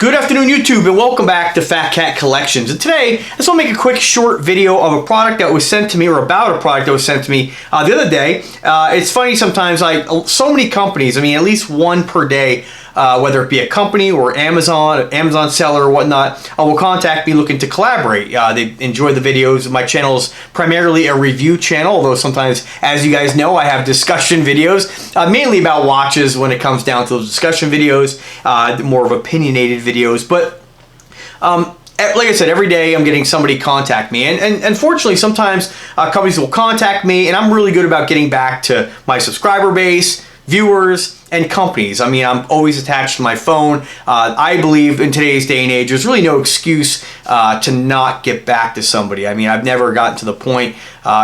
Good afternoon, YouTube, and welcome back to Fat Cat Collections. And today, I just want to make a quick short video of a product that was sent to me, or about a product that was sent to me the other day. It's funny sometimes, like so many companies, I mean, at least one per day, whether it be a company or Amazon seller or whatnot, will contact me looking to collaborate. They enjoy the videos. My channel is primarily a review channel, although sometimes, as you guys know, I have discussion videos, mainly about watches when it comes down to those discussion videos, more of opinionated videos. But like I said, every day I'm getting somebody contact me, and unfortunately sometimes companies will contact me, and I'm really good about getting back to my subscriber base, viewers, and companies. I mean, I'm always attached to my phone. I believe in today's day and age, there's really no excuse to not get back to somebody. I mean, I've never gotten to the point,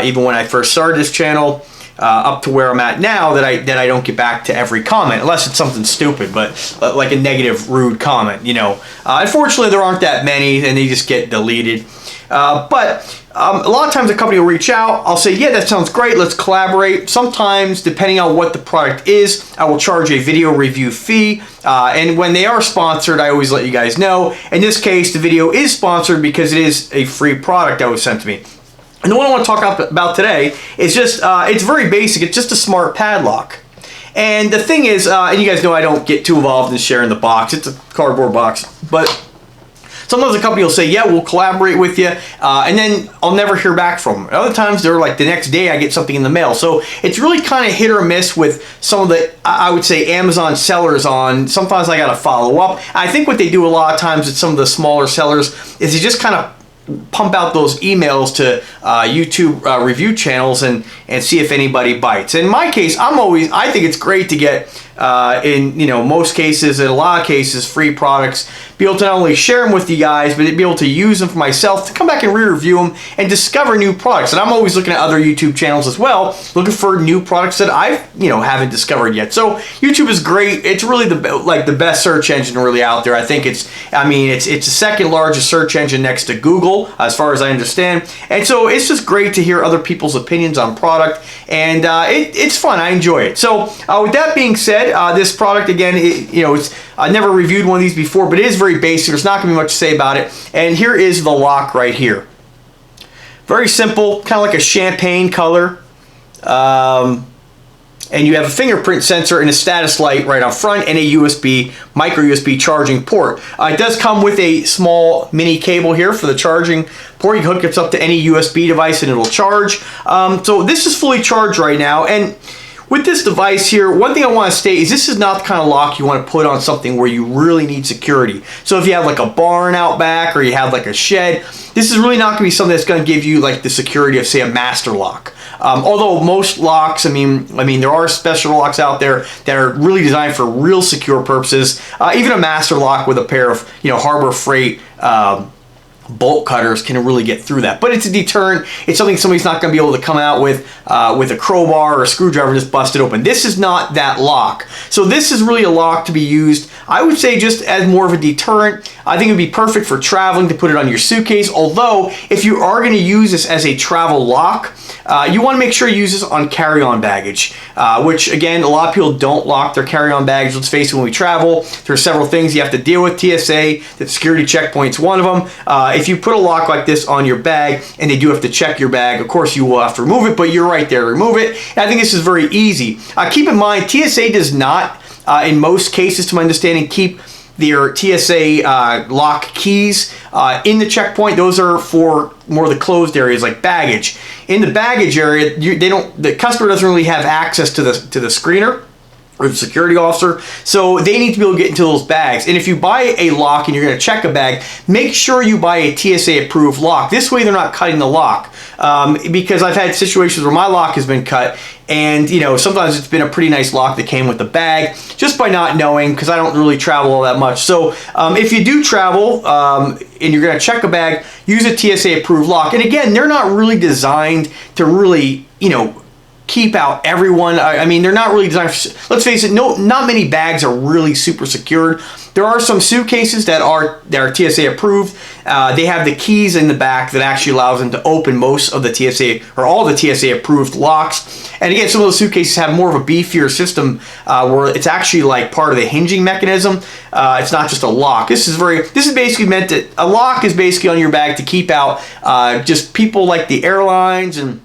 even when I first started this channel, up to where I'm at now, that I don't get back to every comment, unless it's something stupid, but like a negative, rude comment, you know. Unfortunately, there aren't that many, and they just get deleted. But a lot of times a company will reach out, I'll say, yeah, that sounds great, let's collaborate. Sometimes, depending on what the product is, I will charge a video review fee. And when they are sponsored, I always let you guys know. In this case, the video is sponsored because it is a free product that was sent to me. And the one I want to talk about today is just, it's very basic. It's just a smart padlock. And the thing is, and you guys know I don't get too involved in sharing the box. It's a cardboard box. But sometimes a company will say, yeah, we'll collaborate with you. And then I'll never hear back from them. Other times they're like the next day I get something in the mail. So it's really kind of hit or miss with some of the, I would say, Amazon sellers on. Sometimes I got to follow up. I think what they do a lot of times at some of the smaller sellers is they just kind of pump out those emails to YouTube review channels and see if anybody bites. In my case, I think it's great to get in, you know, most cases, in a lot of cases, free products, be able to not only share them with you guys, but be able to use them for myself to come back and re-review them and discover new products. And I'm always looking at other YouTube channels as well, looking for new products that I haven't discovered yet. So YouTube is great. It's really the best search engine really out there. I think it's the second largest search engine next to Google, as far as I understand. And so it's just great to hear other people's opinions on product, and it's fun. I enjoy it. So with that being said, this product, again, I never reviewed one of these before, but it is very basic. There's not going to be much to say about it. And here is the lock right here. Very simple, kind of like a champagne color. And you have a fingerprint sensor and a status light right up front, and a micro USB charging port. It does come with a small mini cable here for the charging port. You can hook it up to any USB device and it'll charge. So this is fully charged right now. And with this device here, one thing I want to state is this is not the kind of lock you want to put on something where you really need security. So if you have like a barn out back, or you have like a shed, this is really not going to be something that's going to give you like the security of, say, a master lock. Although most locks, I mean, there are special locks out there that are really designed for real secure purposes. Even a master lock with a pair of, Harbor Freight bolt cutters can really get through that. But it's a deterrent. It's something somebody's not going to be able to come out with a crowbar or a screwdriver and just bust it open. This is not that lock. So this is really a lock to be used, I would say, just as more of a deterrent. I think it would be perfect for traveling, to put it on your suitcase. Although, if you are going to use this as a travel lock, you want to make sure you use this on carry-on baggage, which, again, a lot of people don't lock their carry-on baggage. Let's face it, when we travel, there are several things you have to deal with. TSA, the security checkpoint's one of them. If you put a lock like this on your bag, and they do have to check your bag, of course you will have to remove it, but you're right there to remove it. And I think this is very easy. Keep in mind, TSA does not, in most cases, to my understanding, keep their TSA lock keys in the checkpoint. Those are for more of the closed areas like baggage. In the baggage area, the customer doesn't really have access to the screener or the security officer, so they need to be able to get into those bags. And if you buy a lock and you're going to check a bag, make sure you buy a TSA approved lock. This way they're not cutting the lock, because I've had situations where my lock has been cut, and sometimes it's been a pretty nice lock that came with the bag, just by not knowing, because I don't really travel all that much. So if you do travel and you're going to check a bag, use a TSA approved lock. And again, they're not really designed to really keep out everyone. I mean, they're not really designed for, let's face it, not many bags are really super secured. There are some suitcases that are TSA approved. They have the keys in the back that actually allows them to open most of the TSA or all the TSA approved locks. And again, some of those suitcases have more of a beefier system where it's actually like part of the hinging mechanism. It's not just a lock. This is basically meant to, a lock is basically on your bag to keep out just people like the airlines and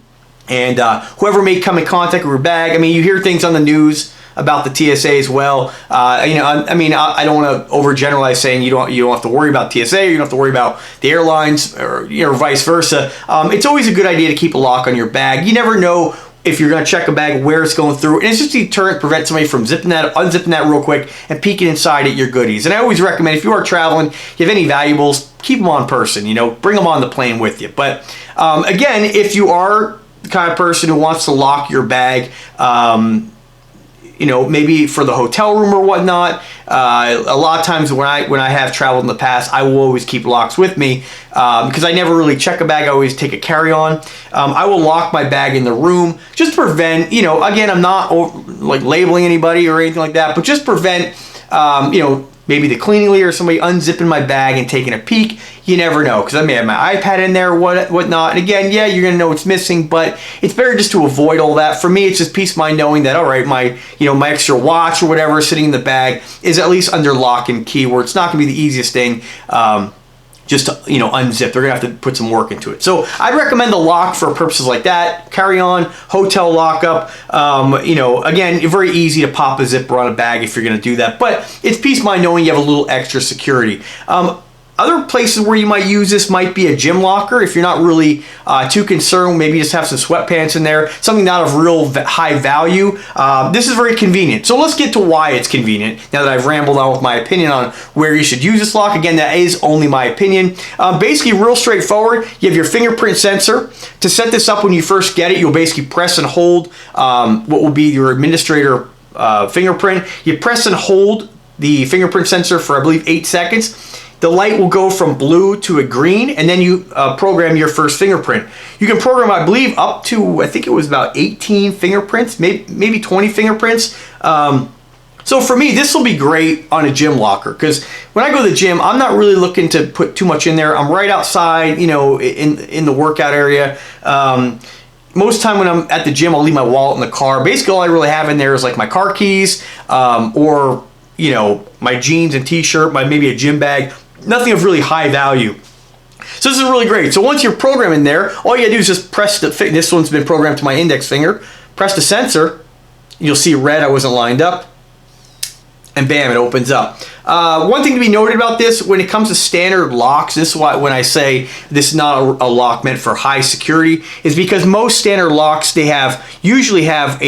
whoever may come in contact with your bag. I mean, you hear things on the news about the TSA as well. You know, I mean, I don't want to overgeneralize saying you don't have to worry about TSA or you don't have to worry about the airlines or vice versa. It's always a good idea to keep a lock on your bag. You never know if you're going to check a bag where it's going through, and it's just a deterrent to prevent somebody from unzipping that real quick and peeking inside at your goodies. And I always recommend, if you are traveling, if you have any valuables, keep them on person. Bring them on the plane with you. But again, if you are the kind of person who wants to lock your bag, maybe for the hotel room or whatnot. A lot of times when I have traveled in the past, I will always keep locks with me because I never really check a bag. I always take a carry-on. I will lock my bag in the room just to prevent, again, I'm not like labeling anybody or anything like that, but just prevent, maybe the cleaning lady or somebody unzipping my bag and taking a peek. You never know, because I may have my iPad in there or whatnot. And again, yeah, you're gonna know what's missing, but it's better just to avoid all that. For me, it's just peace of mind knowing that, all right, my extra watch or whatever sitting in the bag is at least under lock and key, where it's not gonna be the easiest thing just to unzip. They're gonna have to put some work into it. So I'd recommend the lock for purposes like that. Carry on, hotel lockup. Again, very easy to pop a zipper on a bag if you're gonna do that, but it's peace of mind knowing you have a little extra security. Other places where you might use this might be a gym locker. If you're not really too concerned, maybe just have some sweatpants in there, something not of real high value. This is very convenient. So let's get to why it's convenient now that I've rambled on with my opinion on where you should use this lock. Again, that is only my opinion. Basically, real straightforward. You have your fingerprint sensor. To set this up when you first get it, you'll basically press and hold what will be your administrator fingerprint. You press and hold the fingerprint sensor for, I believe, 8 seconds. The light will go from blue to a green, and then you program your first fingerprint. You can program, I believe, up to, I think it was about 18 fingerprints, maybe 20 fingerprints. So for me, this will be great on a gym locker, because when I go to the gym, I'm not really looking to put too much in there. I'm right outside, in the workout area. Most of the time when I'm at the gym, I'll leave my wallet in the car. Basically, all I really have in there is like my car keys, or my jeans and t-shirt, maybe a gym bag. Nothing of really high value. So this is really great. So once you're programming there, all you gotta do is just press this one's been programmed to my index finger, press the sensor, you'll see red, I wasn't lined up, and bam, it opens up. One thing to be noted about this, when it comes to standard locks, this is why when I say this is not a lock meant for high security, is because most standard locks, usually have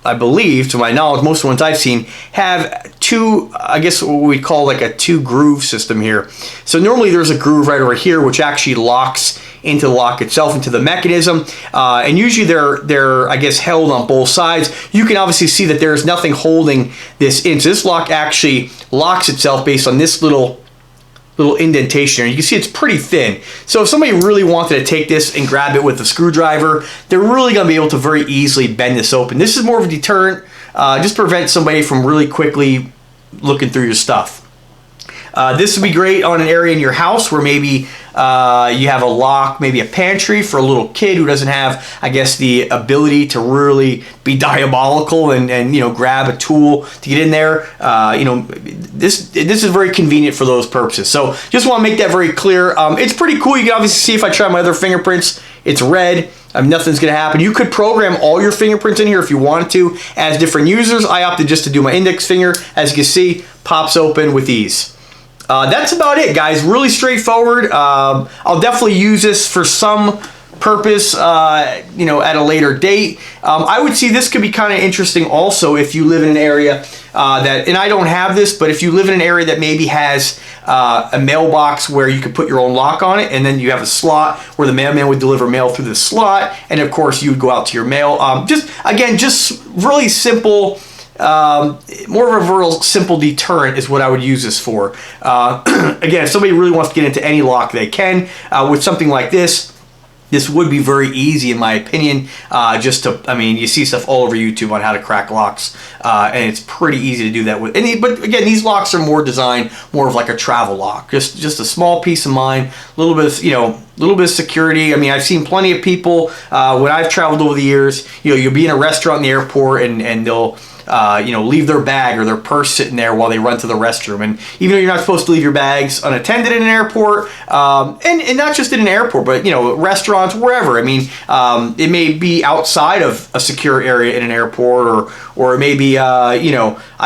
I believe, to my knowledge, most of the ones I've seen have two, I guess what we call like a two groove system here. So normally there's a groove right over here which actually locks into the lock itself, into the mechanism, and usually they're I guess held on both sides. You can obviously see that there's nothing holding this in. So this lock actually locks itself based on this little indentation here. You can see it's pretty thin. So if somebody really wanted to take this and grab it with a screwdriver, they're really going to be able to very easily bend this open. This is more of a deterrent, just prevent somebody from really quickly looking through your stuff. This would be great on an area in your house where maybe you have a lock, maybe a pantry for a little kid who doesn't have, I guess, the ability to really be diabolical and grab a tool to get in there. This is very convenient for those purposes. So just want to make that very clear. It's pretty cool. You can obviously see if I try my other fingerprints, it's red. Nothing's going to happen. You could program all your fingerprints in here if you wanted to as different users. I opted just to do my index finger. As you can see, pops open with ease. That's about it, guys. Really straightforward. I'll definitely use this for some purpose, at a later date. I would see this could be kind of interesting also if you live in an area and I don't have this, but if you live in an area that maybe has a mailbox where you could put your own lock on it, and then you have a slot where the mailman would deliver mail through the slot, and of course you would go out to your mail. Just really simple. More of a real simple deterrent is what I would use this for. Again, if somebody really wants to get into any lock, they can. With something like this, this would be very easy, in my opinion, I mean, you see stuff all over YouTube on how to crack locks, and it's pretty easy to do that with. But again, these locks are more designed more of like a travel lock, just a small peace of mind, a little bit of, a little bit of security. I mean, I've seen plenty of people when I've traveled over the years. You'll be in a restaurant in the airport, and they'll leave their bag or their purse sitting there while they run to the restroom. And even though you're not supposed to leave your bags unattended in an airport, and not just in an airport, but restaurants, wherever. I mean, it may be outside of a secure area in an airport, or it may be I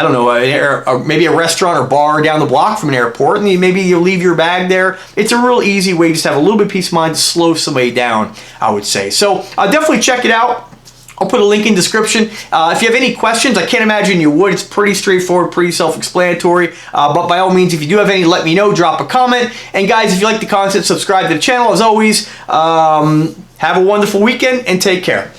don't know, maybe a restaurant or bar down the block from an airport, and maybe you'll leave your bag there. It's a real easy way to just have a little bit of peace of mind to slow somebody down, I would say. So definitely check it out. I'll put a link in the description. If you have any questions, I can't imagine you would. It's pretty straightforward, pretty self-explanatory. But by all means, if you do have any, let me know. Drop a comment. And guys, if you like the content, subscribe to the channel. As always, have a wonderful weekend and take care.